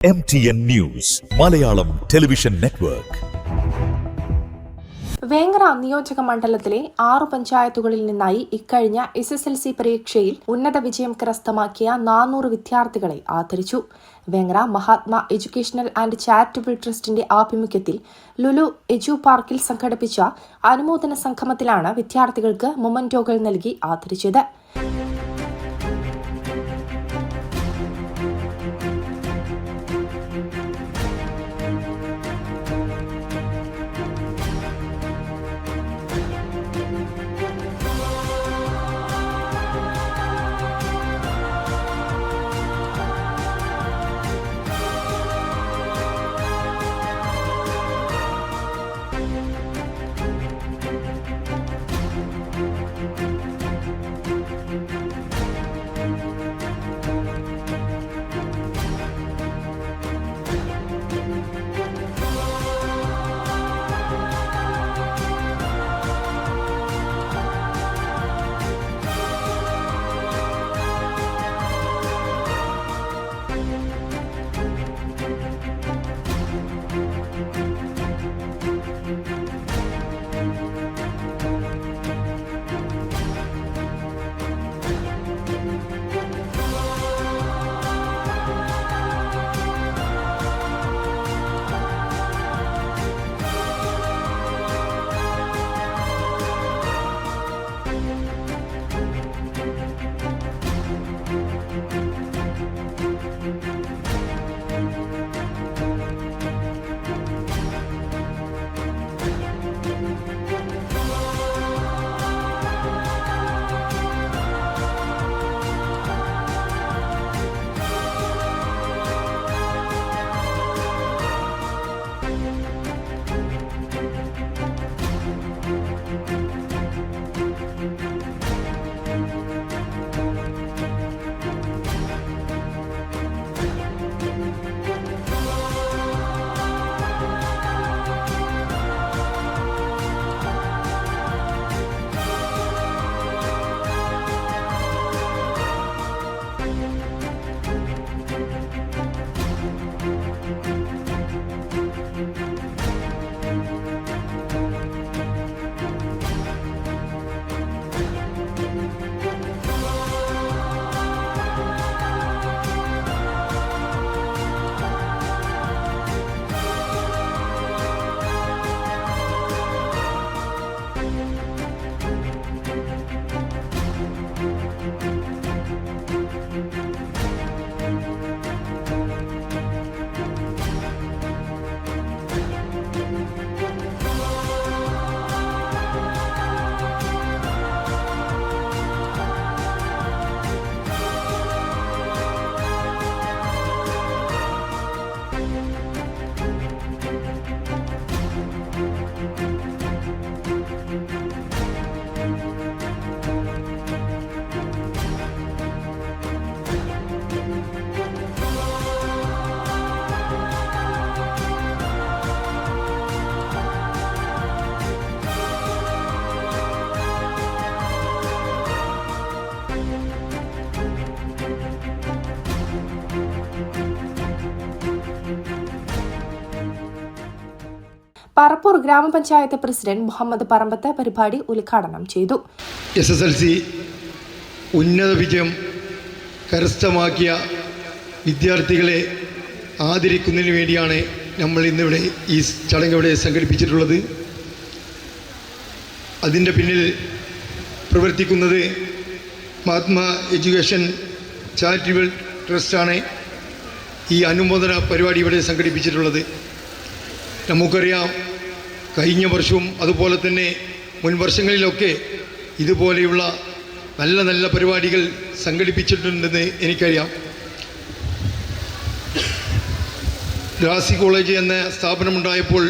MTN News, Malayalam Television Network. Vengara നിയോജക മണ്ഡലത്തിലെ 6 പഞ്ചായത്തുകളിൽ നിന്നായി ഇക്കഴിഞ്ഞ SSLC പരീക്ഷയിൽ ഉന്നത വിജയം കരസ്ഥമാക്കിയ 400 വിദ്യാർത്ഥികളെ ആദരിച്ചു. Vengara Mahatma educational and charitable ട്രസ്റ്റിന്റെ ആഭിമുഖ്യത്തിൽ ലുലു എജു പാർക്കിൽ സംഘടിപ്പിച്ച അനുമോദന സംഗമത്തിലാണ് വിദ്യാർത്ഥികൾക്ക് മൊമന്റോകൾ നൽകി ആദരിച്ചത്. പറപ്പൂർ ഗ്രാമപഞ്ചായത്ത് പ്രസിഡന്റ് മുഹമ്മദ് പറമ്പത്ത് പരിപാടി ഉദ്ഘാടനം ചെയ്തു. SSLC ഉന്നത വിജയം കരസ്ഥമാക്കിയ വിദ്യാർത്ഥികളെ ആദരിക്കുന്നതിന് വേണ്ടിയാണ് നമ്മൾ ഇന്നിവിടെ ഈ ചടങ്ങ് ഇവിടെ സംഘടിപ്പിച്ചിട്ടുള്ളത്. അതിൻ്റെ പിന്നിൽ പ്രവർത്തിക്കുന്നത് മഹാത്മാ എഡ്യൂക്കേഷൻ ചാരിറ്റബിൾ ട്രസ്റ്റാണ് ഈ അനുമോദന പരിപാടി ഇവിടെ സംഘടിപ്പിച്ചിട്ടുള്ളത്. നമുക്കറിയാം, കഴിഞ്ഞ വർഷവും അതുപോലെ തന്നെ മുൻ വർഷങ്ങളിലൊക്കെ ഇതുപോലെയുള്ള നല്ല നല്ല പരിപാടികൾ സംഘടിപ്പിച്ചിട്ടുണ്ടെന്ന് എനിക്കറിയാം. രാസി കോളേജ് എന്ന സ്ഥാപനമുണ്ടായപ്പോൾ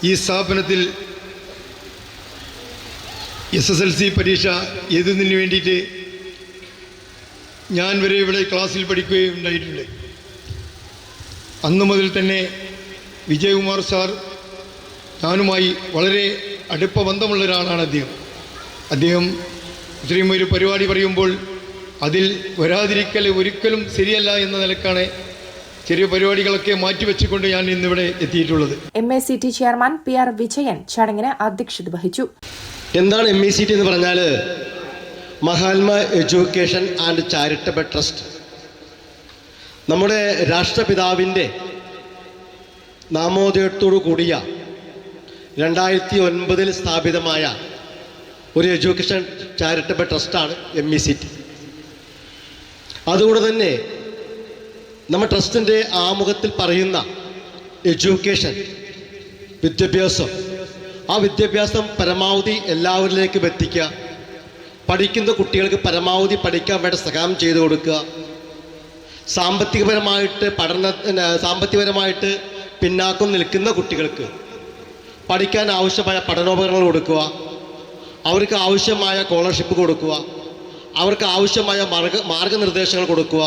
ഈ സ്ഥാപനത്തിൽ SSLC പരീക്ഷ എഴുതുന്നതിന് വേണ്ടിയിട്ട് ഞാൻ വരെ ഇവിടെ ക്ലാസ്സിൽ പഠിക്കുകയുണ്ടായിട്ടുണ്ട്. അന്നു മുതൽ തന്നെ വിജയകുമാർ സാർ ഞാനുമായി വളരെ അടുപ്പ ബന്ധമുള്ള ഒരാളാണ് അദ്ദേഹം ഇത്രയും ഒരു പരിപാടി പറയുമ്പോൾ അതിൽ വരാതിരിക്കൽ ഒരിക്കലും ശരിയല്ല എന്ന നിലക്കാണ് ചെറിയ പരിപാടികളൊക്കെ മാറ്റിവെച്ചുകൊണ്ട് ഞാൻ ഇന്നിവിടെ എത്തിയിട്ടുള്ളത്. MECT ചെയർമാൻ PR വിജയൻ ചടങ്ങിന് അധ്യക്ഷത വഹിച്ചു. എന്താണ് MECT എന്ന് പറഞ്ഞാൽ? Mahatma education and charitable trust. നമ്മുടെ രാഷ്ട്രപിതാവിൻ്റെ നാമോദയത്തോടു കൂടിയ 2009 സ്ഥാപിതമായ ഒരു എഡ്യൂക്കേഷൻ ചാരിറ്റബിൾ ട്രസ്റ്റാണ് MECT. അതുകൊണ്ട് തന്നെ നമ്മുടെ ട്രസ്റ്റിൻ്റെ ആമുഖത്തിൽ പറയുന്ന എഡ്യൂക്കേഷൻ, വിദ്യാഭ്യാസം, ആ വിദ്യാഭ്യാസം പരമാവധി എല്ലാവരിലേക്കും എത്തിക്കുക, പഠിക്കുന്ന കുട്ടികൾക്ക് പരമാവധി പഠിക്കാൻ വേണ്ട സഹായം ചെയ്തു കൊടുക്കുക, സാമ്പത്തികപരമായിട്ട് പിന്നാക്കം നിൽക്കുന്ന കുട്ടികൾക്ക് പഠിക്കാൻ ആവശ്യമായ പഠനോപകരണങ്ങൾ കൊടുക്കുക, അവർക്ക് ആവശ്യമായ സ്കോളർഷിപ്പ് കൊടുക്കുക, അവർക്ക് ആവശ്യമായ മാർഗനിർദ്ദേശങ്ങൾ കൊടുക്കുക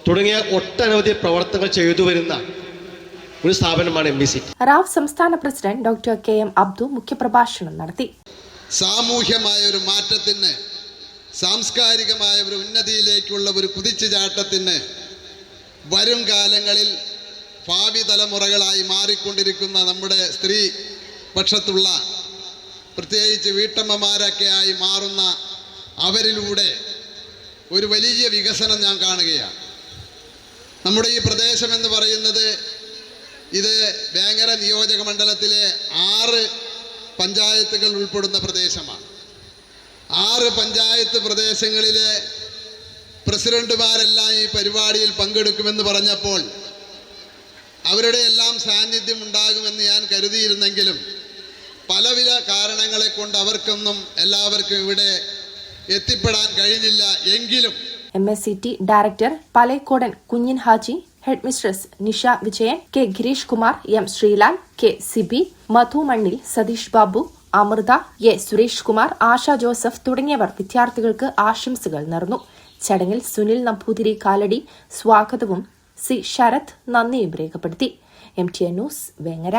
തുടങ്ങിയ ഒട്ടനവധി പ്രവർത്തനങ്ങൾ ചെയ്തു വരുന്ന ഒരു സ്ഥാപനമാണ് MECT. റാഫ് സംസ്ഥാന പ്രസിഡന്റ് ഡോക്ടർ KM അബ്ദു മുഖ്യപ്രഭാഷണം നടത്തി. സാമൂഹ്യമായ ഒരു മാറ്റത്തിന്, സാംസ്കാരികമായ ഒരു ഉന്നതിയിലേക്കുള്ള ഒരു കുതിച്ചുചാട്ടത്തിന് വരും കാലങ്ങളിൽ ഭാവി തലമുറകളായി മാറിക്കൊണ്ടിരിക്കുന്ന നമ്മുടെ സ്ത്രീ പക്ഷത്തുള്ള പ്രത്യേകിച്ച് വീട്ടമ്മമാരൊക്കെയായി മാറുന്ന അവരിലൂടെ ഒരു വലിയ വികസനം ഞാൻ കാണുകയാണ്. നമ്മുടെ ഈ പ്രദേശമെന്ന് പറയുന്നത് ഇത് വേങ്ങര നിയോജക മണ്ഡലത്തിലെ 6 പഞ്ചായത്തുകൾ ഉൾപ്പെടുന്ന പ്രദേശമാണ്. 6 പഞ്ചായത്ത് പ്രദേശങ്ങളിലെ പ്രസിഡന്റുമാരെല്ലാം ഈ പരിപാടിയിൽ പങ്കെടുക്കുമെന്ന് പറഞ്ഞപ്പോൾ അവരുടെ എല്ലാം സാന്നിധ്യം ഉണ്ടാകുമെന്ന് ഞാൻ കരുതിയിരുന്നെങ്കിലും പലവിധ കാരണങ്ങളെ കൊണ്ട് അവർക്കൊന്നും എല്ലാവർക്കും ഇവിടെ എത്തിപ്പെടാൻ കഴിഞ്ഞില്ല. എങ്കിലും MECT director Palekkodan Kunhin Haji, head mistress Nisha Vijayan, K Girish Kumar, M Sreelal, K Sibi, Madhu Mannil, Satheesh Babu, Amritha, A Suresh Kumar, Asha Joseph തുടങ്ങിയവർ വിദ്യാർത്ഥികൾക്ക് ആശംസകൾ നേർന്നു. ചടങ്ങിൽ സുനിൽ നമ്പൂതിരി കാലടി സ്വാഗതവും C ശരത് നന്ദിയും രേഖപ്പെടുത്തി. MTN news Vengara.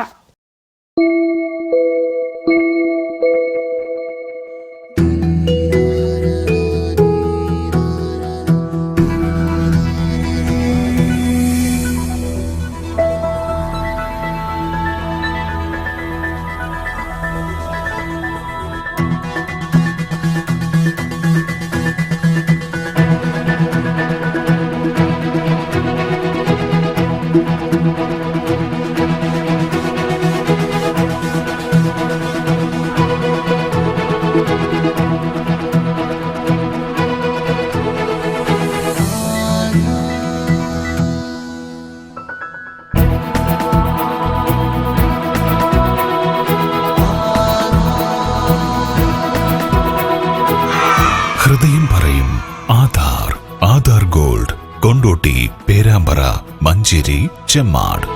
ഹൃദയം പറയും ആധാർ ഗോൾഡ്, കൊണ്ടോട്ടി, പേരാമ്പ്ര, മഞ്ചേരി, ചെമ്മാട്.